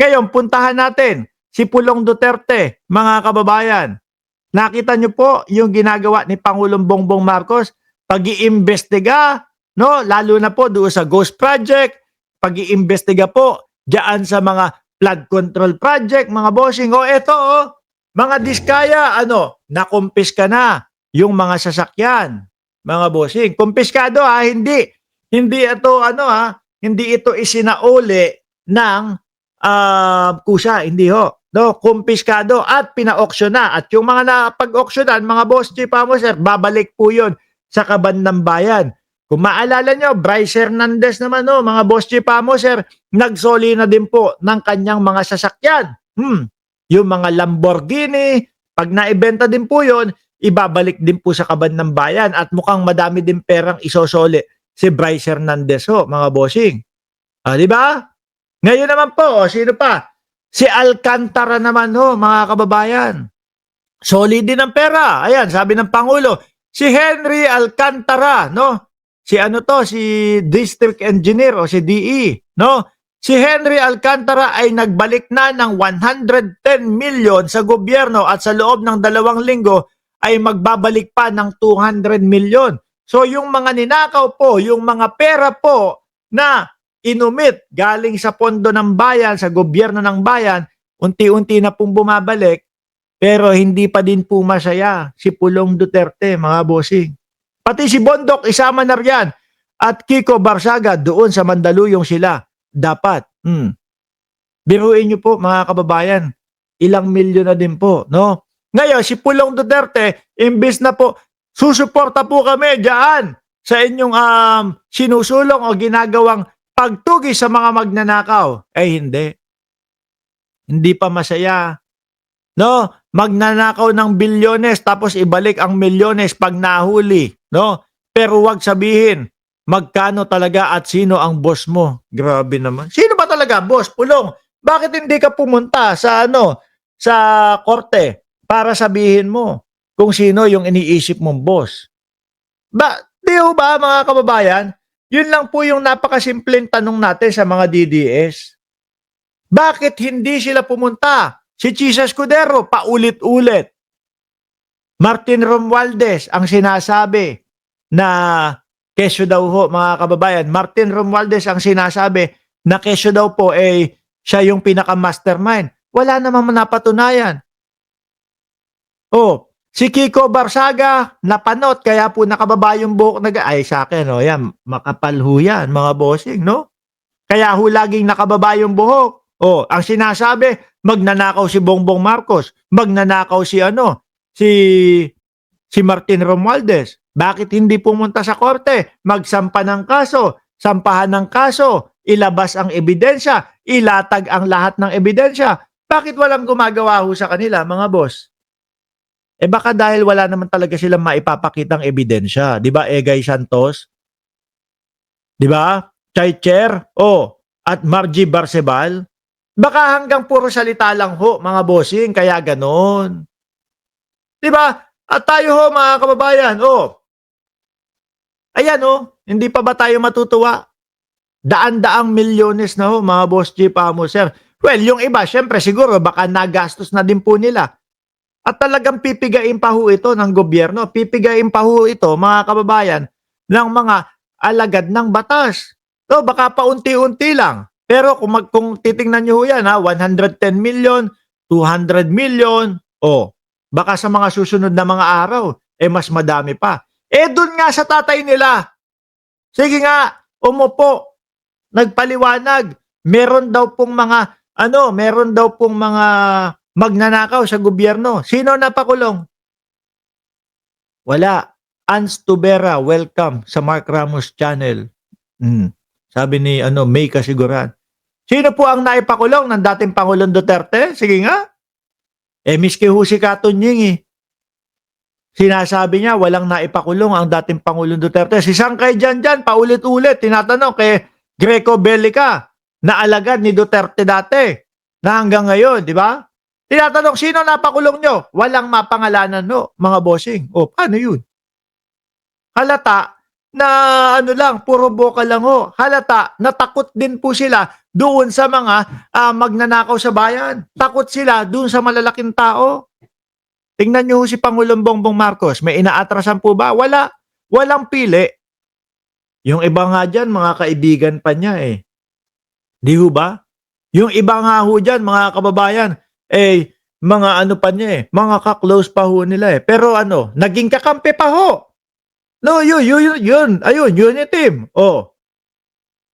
Ngayon, puntahan natin si Pulong Duterte, mga kababayan. Nakita niyo po yung ginagawa ni Pangulong Bongbong Marcos, pag-iimbestiga, no? Lalo na po doon sa Ghost Project, pag-iimbestiga po diyan sa mga flood control project, mga bossing. O eto, mga diskaya, nakumpiska na yung mga sasakyan, mga bossing. Kumpiskado hindi ito hindi ito isinauli ng kusa, hindi ho. No, kumpiskado at pina-auction na. At yung mga napag-auctionan, mga boss chief sir, babalik po yun sa kaban ng bayan. Kung maalala nyo, Bryce Hernandez naman, mga boss chief sir, nagsoli na din po ng kanyang mga sasakyan. Yung mga Lamborghini, pag naibenta din po yun, ibabalik din po sa kaban ng bayan. At mukhang madami din perang isosoli si Bryce Hernandez mga bossing. Di ba? Ngayon naman po, sino pa? Si Alcantara naman mga kababayan. Solid din ang pera. Ayan, sabi ng Pangulo, si Henry Alcantara, no? Si District Engineer o si DE, no? Si Henry Alcantara ay nagbalik na ng 110 million sa gobyerno at sa loob ng 2 linggo ay magbabalik pa ng 200 million. So yung mga ninakaw po, yung mga pera po na inumit galing sa pondo ng bayan, sa gobyerno ng bayan, unti-unti na pong bumabalik, pero hindi pa din po masaya si Pulong Duterte, mga bossing. Pati si Bondok, isama na riyan. At Kiko Barsaga, doon sa Mandaluyong sila. Dapat. Biruin nyo po, mga kababayan, ilang milyon na din po, no? Ngayon, si Pulong Duterte, imbis na po, susuporta po kami dyan sa inyong sinusulong o ginagawang pagtugi sa mga magnanakaw. Hindi. Hindi pa masaya. No? Magnanakaw ng bilyones tapos ibalik ang milyones pag nahuli. No? Pero wag sabihin magkano talaga at sino ang boss mo. Grabe naman. Sino ba talaga boss? Pulong. Bakit hindi ka pumunta sa sa korte para sabihin mo kung sino yung iniisip mong boss? Di ba mga kababayan? Yun lang po yung napakasimpleng tanong natin sa mga DDS. Bakit hindi sila pumunta? Si Chisa Escudero, paulit-ulit. Martin Romualdez, ang sinasabi na kesyo daw mga kababayan. Martin Romualdez ang sinasabi na kesyo daw po siya yung pinaka-mastermind. Wala namang napatunayan. Si Kiko Barsaga, napanot, kaya po nakababa yung buhok ay sa akin, yan, makapal ho yan, mga bossing, no? Kaya ho laging nakababa yung buhok. Ang sinasabi, magnanakaw si Bongbong Marcos, magnanakaw si Martin Romualdez. Bakit hindi pumunta sa korte? Magsampa ng kaso, sampahan ng kaso, ilabas ang ebidensya, ilatag ang lahat ng ebidensya. Bakit walang gumagawa ho sa kanila, mga boss? Baka dahil wala naman talaga silang maipapakitang ebidensya. Di ba, Egay Santos? Di ba? Chaycher? At Margie Barcebal? Baka hanggang puro salita lang mga bossing, kaya ganon. Di ba? At tayo mga kababayan, ayan hindi pa ba tayo matutuwa? Daan-daang milyones na mga boss chief sir. Well, yung iba, syempre siguro baka nagastos na din po nila. At talagang pipigain pa ho ito ng gobyerno. Pipigain pa ho ito, mga kababayan, ng mga alagad ng batas. Baka paunti-unti lang. Pero kung titingnan nyo ho yan, 110 million, 200 million, baka sa mga susunod na mga araw, mas madami pa. Dun nga sa tatay nila. Sige nga, umupo, nagpaliwanag. Meron daw pong mga magnanakaw sa gobyerno. Sino napakulong? Wala. Ans Tubera, welcome sa Mark Ramos channel. Sabi ni May Kasiguran. Sino po ang naipakulong ng dating Pangulong Duterte? Sige nga. Miski ho si Katunying sinasabi niya walang naipakulong ang dating Pangulong Duterte. Si Sangkay Janjan, paulit-ulit, tinatanong kay Greco Bellica, na alagad ni Duterte dati, na hanggang ngayon, di ba? Tinatanong, sino napakulong nyo? Walang mapangalanan mga bossing. Paano yun? Halata, na ano lang, puro boka lang ho. Halata, natakot din po sila doon sa mga magnanakaw sa bayan. Takot sila doon sa malalaking tao. Tingnan niyo ho si Pangulong Bongbong Marcos, may inaatrasan po ba? Wala. Walang pili. Yung iba nga dyan, mga kaibigan pa niya eh. Di ho ba? Yung iba nga ho dyan, mga kababayan, eh, mga ano pa niya eh, mga ka-close pa ho nila eh. Pero ano, naging kakampi pa ho. No, yun. Ayun, unit team. Oh,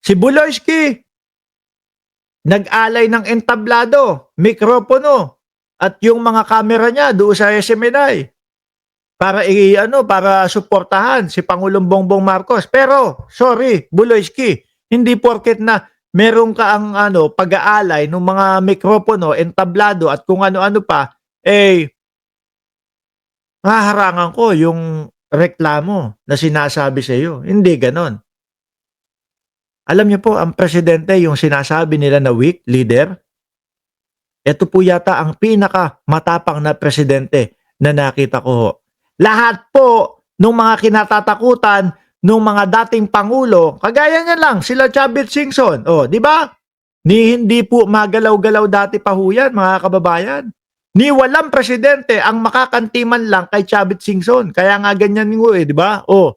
si Buloyski, nag-alay ng entablado, mikropono, at yung mga kamera niya doon sa SMNI para para suportahan si Pangulong Bongbong Marcos. Pero sorry, Buloyski, hindi porket na meron ka ang pag-aalay ng mga mikropono, entablado at kung ano-ano pa, eh haharangan ko yung reklamo na sinasabi sa iyo. Hindi ganon. Alam niyo po, ang presidente, yung sinasabi nila na weak leader, ito po yata ang pinaka matapang na presidente na nakita ko ho. Lahat po nung mga kinatatakutan nung mga dating pangulo, kagaya niya lang, sila Chavit Singson. Oh, di ba? Hindi po magalaw-galaw dati pa ho yan, mga kababayan. Ni walang presidente ang makakantiman lang kay Chavit Singson. Kaya nga ganyan ho eh, di ba? Oh.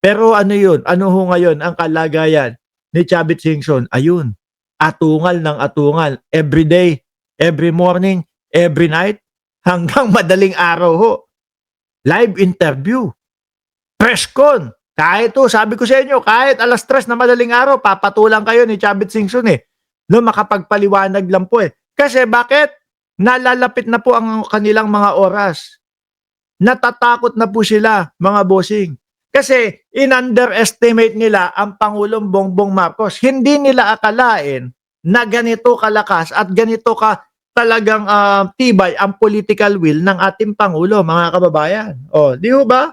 Pero ano yun? Ano ho ngayon ang kalagayan ni Chavit Singson? Ayun, atungal ng atungal. Every day, every morning, every night, hanggang madaling araw ho. Live interview, press con. Kahit sabi ko sa inyo, kahit alas 3 na madaling araw, papatulang kayo ni Chavit Singson eh. No, makapagpaliwanag lang po eh. Kasi bakit? Nalalapit na po ang kanilang mga oras. Natatakot na po sila, mga bossing. Kasi in-underestimate nila ang Pangulong Bongbong Marcos. Hindi nila akalain na ganito kalakas at ganito ka talagang tibay ang political will ng ating Pangulo, mga kababayan. O, di ho ba?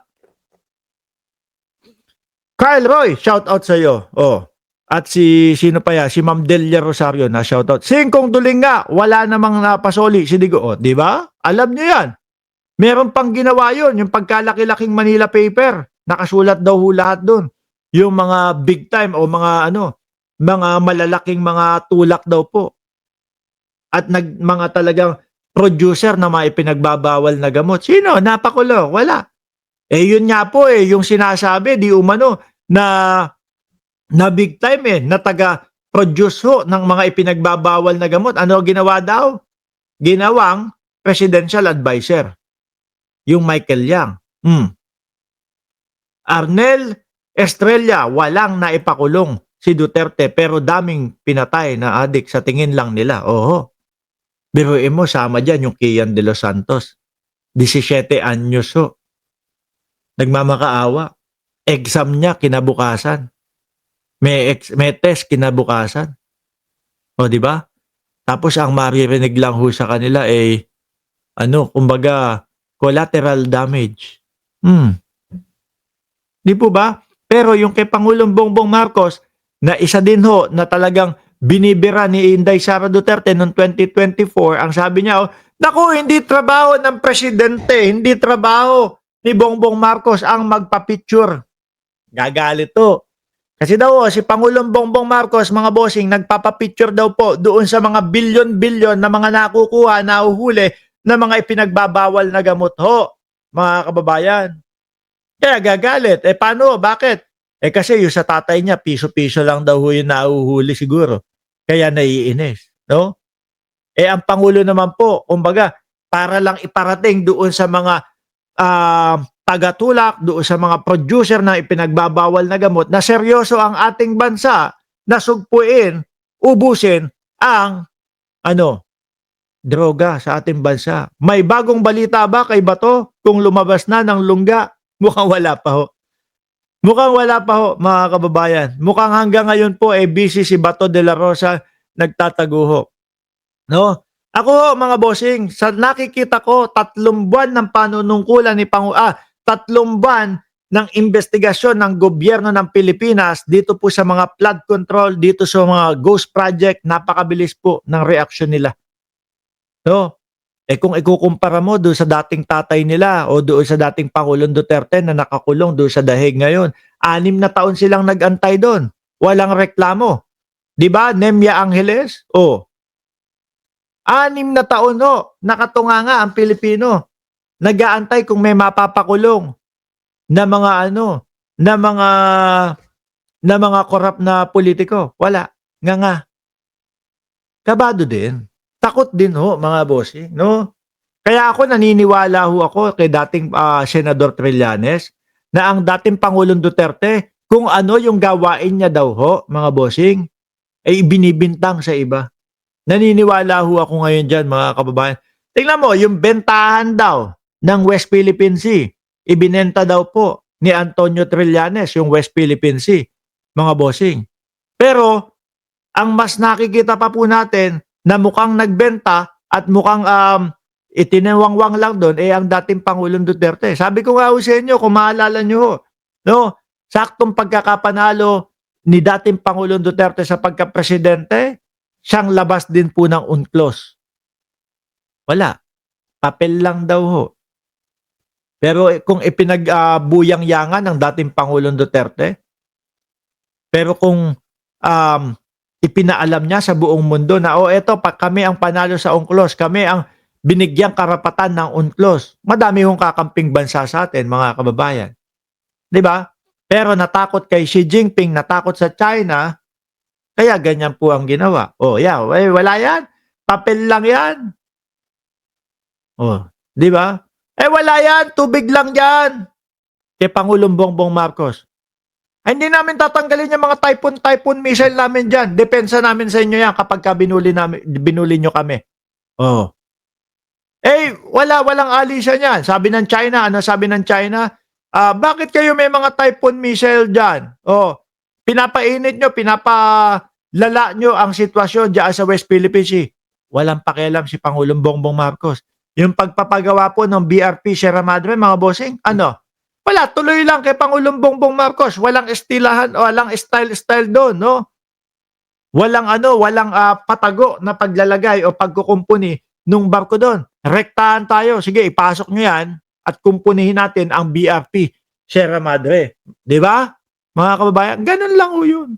Kyle Roy, shout out sa iyo. Oh. At sino pa yan? Si Ma'am Delia Rosario na shout out. Singkong Dulinga, wala namang napasoli si Digo. Oh, di ba? Alam niyo yan. Meron pang ginawa yun, yung pagkalaki-laking Manila paper. Nakasulat daw ho lahat doon. Yung mga big time o mga mga malalaking mga tulak daw po. At mga talagang producer na maipinagbabawal na gamot. Sino? Napakulo? Wala. Eh yun nga po yung sinasabi, di umano, na big time na taga-produce ho ng mga ipinagbabawal na gamot. Ano ginawa daw? Ginawang presidential advisor. Yung Michael Yang. Arnel Estrella, walang naipakulong si Duterte pero daming pinatay na adik sa tingin lang nila. Oho. Biruin mo, sama dyan yung Kian de los Santos. 17 anyos ho. Nagmamakaawa. Exam niya kinabukasan. May test kinabukasan. O, di ba? Tapos ang maririnig lang ho sa kanila kumbaga, collateral damage. Di po ba? Pero yung kay Pangulong Bongbong Marcos, na isa din ho na talagang binibira ni Inday Sara Duterte noong 2024, ang sabi niya, naku, hindi trabaho ng presidente, hindi trabaho ni Bongbong Marcos ang magpa-picture. Gagalit to. Kasi daw si Pangulong Bongbong Marcos, mga bossing, nagpapapicture daw po doon sa mga bilyon-bilyon na mga nakukuha, nahuhuli na mga ipinagbabawal na gamot ho, mga kababayan. Kaya gagalit. Paano? Bakit? Kasi yung sa tatay niya, piso-piso lang daw yung nahuhuli siguro. Kaya naiinis. No? Ang Pangulo naman po, kumbaga, para lang iparating doon sa mga tagatulak, doon sa mga producer na ipinagbabawal na gamot, na seryoso ang ating bansa na sugpuin, ubusin ang droga sa ating bansa. May bagong balita ba kay Bato kung lumabas na ng lungga? Mukhang wala pa ho. Mukhang wala pa ho, mga kababayan. Mukhang hanggang ngayon po busy si Bato de la Rosa, nagtatago ho. No? Ako ho, mga bossing, sa nakikita ko, 3 buwan ng panunungkulan ni 3 buwan ng investigasyon ng gobyerno ng Pilipinas dito po sa mga flood control, dito sa mga ghost project, napakabilis po ng reaksyon nila. No? Kung ikukumpara mo doon sa dating tatay nila o doon sa dating Pangulong Duterte na nakakulong doon sa dahig ngayon, 6 na taon silang nag-antay doon. Walang reklamo. 'Di ba? Nemya Angeles? Oh, 6 na taon ho, nakatunganga ang Pilipino. Nag-aantay kung may mapapakulong na mga ano, na mga korap na politiko. Wala. Nga. Kabado din. Takot din ho, mga bossing, no? Kaya ako naniniwala ho ako kay dating Senador Trillanes na ang dating Pangulong Duterte, kung ano yung gawain niya daw ho, mga bossing, ay ibinibintang sa iba. Naniniwala ho ako ngayon dyan, mga kababayan. Tingnan mo, yung bentahan daw ng West Philippine Sea, ibinenta daw po ni Antonio Trillanes yung West Philippine Sea, mga bossing. Pero, ang mas nakikita pa po natin na mukhang nagbenta at mukhang itinawangwang lang doon ang dating Pangulong Duterte. Sabi ko nga ho sa inyo, kung maalala nyo ho, no, saktong pagkakapanalo ni dating Pangulong Duterte sa pagkapresidente, siyang labas din po ng UNCLOS. Wala. Papel lang daw ho. Pero kung ipinagbuyang-yangan ng dating Pangulong Duterte, pero kung ipinaalam niya sa buong mundo na, eto, kami ang panalo sa UNCLOS, kami ang binigyang karapatan ng UNCLOS, madami hong kakamping bansa sa atin, mga kababayan. 'Di ba? Pero natakot kay Xi Jinping, natakot sa China, kaya ganyan po ang ginawa. Wala yan. Papel lang yan. 'Di ba? Wala yan. Tubig lang yan. Kay Pangulong Bongbong Marcos. Hindi namin tatanggalin yung mga typhoon missile namin dyan. Depensa namin sa inyo yan kapag binuli nyo kami. Walang alisya niyan. Sabi ng China, ano sabi ng China? Bakit kayo may mga typhoon missile dyan? Pinapainit nyo, pinapalala nyo ang sitwasyon dyan sa West Philippine Sea. Walang pakialam si Pangulong Bongbong Marcos. Yung pagpapagawa po ng BRP Sierra Madre, mga bossing, wala, tuloy lang kay Pangulong Bongbong Marcos. Walang estilahan, walang style doon, no? Walang patago na paglalagay o pagkukumpuni nung barko doon. Rektahan tayo. Sige, ipasok nyo yan at kumpunihin natin ang BRP Sierra Madre. 'Di ba? Mga kababayan, ganun lang ho yun.